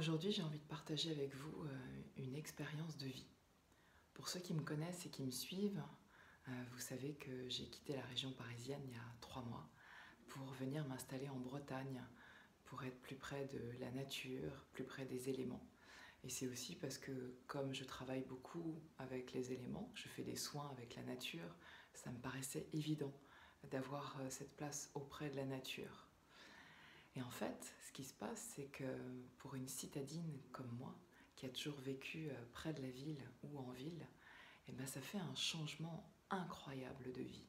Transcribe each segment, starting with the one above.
Aujourd'hui, j'ai envie de partager avec vous une expérience de vie. Pour ceux qui me connaissent et qui me suivent, vous savez que j'ai quitté la région parisienne il y a 3 mois pour venir m'installer en Bretagne, pour être plus près de la nature, plus près des éléments. Et c'est aussi parce que comme je travaille beaucoup avec les éléments, je fais des soins avec la nature, ça me paraissait évident d'avoir cette place auprès de la nature. Et en fait, ce qui se passe, c'est que pour une citadine comme moi, qui a toujours vécu près de la ville ou en ville, eh ben, ça fait un changement incroyable de vie.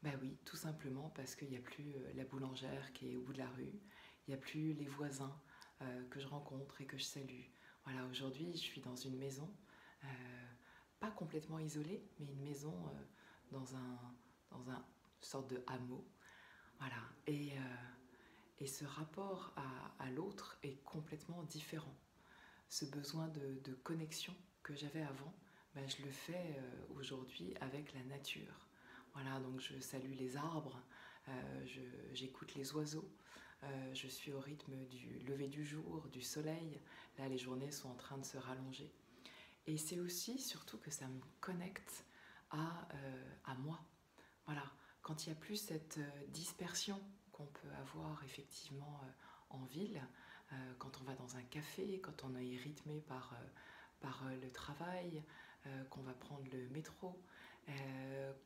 Ben oui, tout simplement parce qu'il n'y a plus la boulangère qui est au bout de la rue, il n'y a plus les voisins que je rencontre et que je salue. Voilà, aujourd'hui, je suis dans une maison, euh, pas complètement isolée, mais une maison dans un sorte de hameau. Voilà, et ce rapport à l'autre est complètement différent. Ce besoin de connexion que j'avais avant, ben, je le fais aujourd'hui avec la nature. Voilà, donc je salue les arbres, j'écoute les oiseaux, je suis au rythme du lever du jour, du soleil. Là, les journées sont en train de se rallonger. Et c'est aussi, surtout, que ça me connecte à moi. Voilà, quand il n'y a plus cette dispersion qu'on peut avoir effectivement en ville, quand on va dans un café, quand on est rythmé par le travail, qu'on va prendre le métro,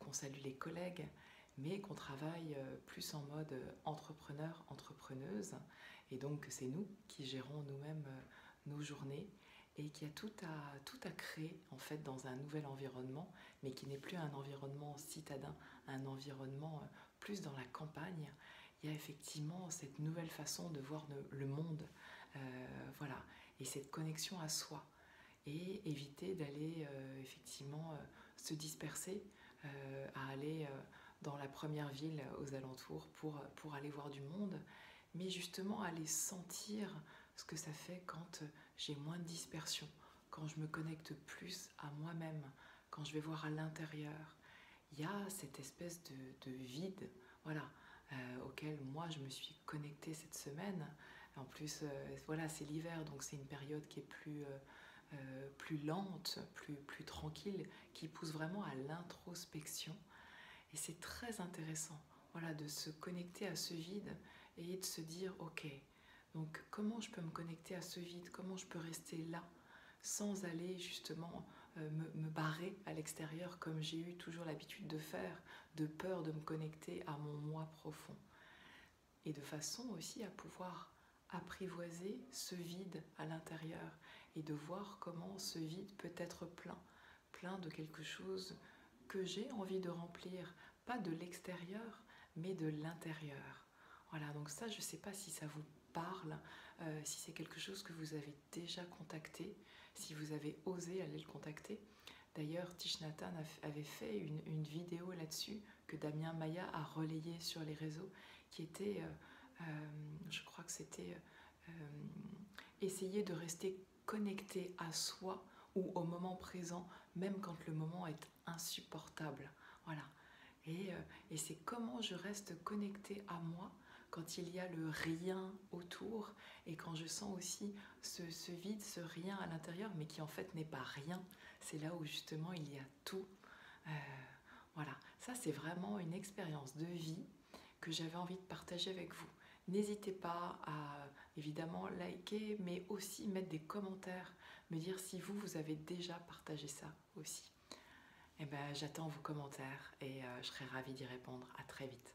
qu'on salue les collègues, mais qu'on travaille plus en mode entrepreneur, entrepreneuse, et donc c'est nous qui gérons nous-mêmes nos journées, et qui a tout à créer en fait dans un nouvel environnement, mais qui n'est plus un environnement citadin, un environnement plus dans la campagne. Il y a effectivement cette nouvelle façon de voir le monde, voilà, et cette connexion à soi, et éviter d'aller effectivement se disperser, à aller dans la première ville aux alentours pour aller voir du monde, mais justement aller sentir ce que ça fait quand j'ai moins de dispersion, quand je me connecte plus à moi-même, quand je vais voir à l'intérieur. Il y a cette espèce de vide, voilà, auquel moi je me suis connectée cette semaine. En plus, voilà, c'est l'hiver, donc c'est une période qui est plus lente, plus tranquille, qui pousse vraiment à l'introspection. Et c'est très intéressant, voilà, de se connecter à ce vide et de se dire, ok, donc comment je peux me connecter à ce vide, comment je peux rester là, sans aller justement me barrer à l'extérieur comme j'ai eu toujours l'habitude de faire, de peur de me connecter à mon moi profond. Et de façon aussi à pouvoir apprivoiser ce vide à l'intérieur et de voir comment ce vide peut être plein de quelque chose que j'ai envie de remplir, pas de l'extérieur, mais de l'intérieur. Voilà, donc ça, je ne sais pas si ça vous parle, si c'est quelque chose que vous avez déjà contacté, si vous avez osé aller le contacter. D'ailleurs, Thich Nhat Hanh avait fait une vidéo là-dessus que Damien Maya a relayée sur les réseaux, qui était, je crois que c'était essayer de rester connecté à soi ou au moment présent, même quand le moment est insupportable. Voilà. Et c'est comment je reste connectée à moi quand il y a le rien autour et quand je sens aussi ce vide, ce rien à l'intérieur, mais qui en fait n'est pas rien. C'est là où justement il y a tout. Euh, voilà, ça c'est vraiment une expérience de vie que j'avais envie de partager avec vous. N'hésitez pas à évidemment liker, mais aussi mettre des commentaires, me dire si vous avez déjà partagé ça aussi. Eh ben, j'attends vos commentaires et je serai ravie d'y répondre. À très vite.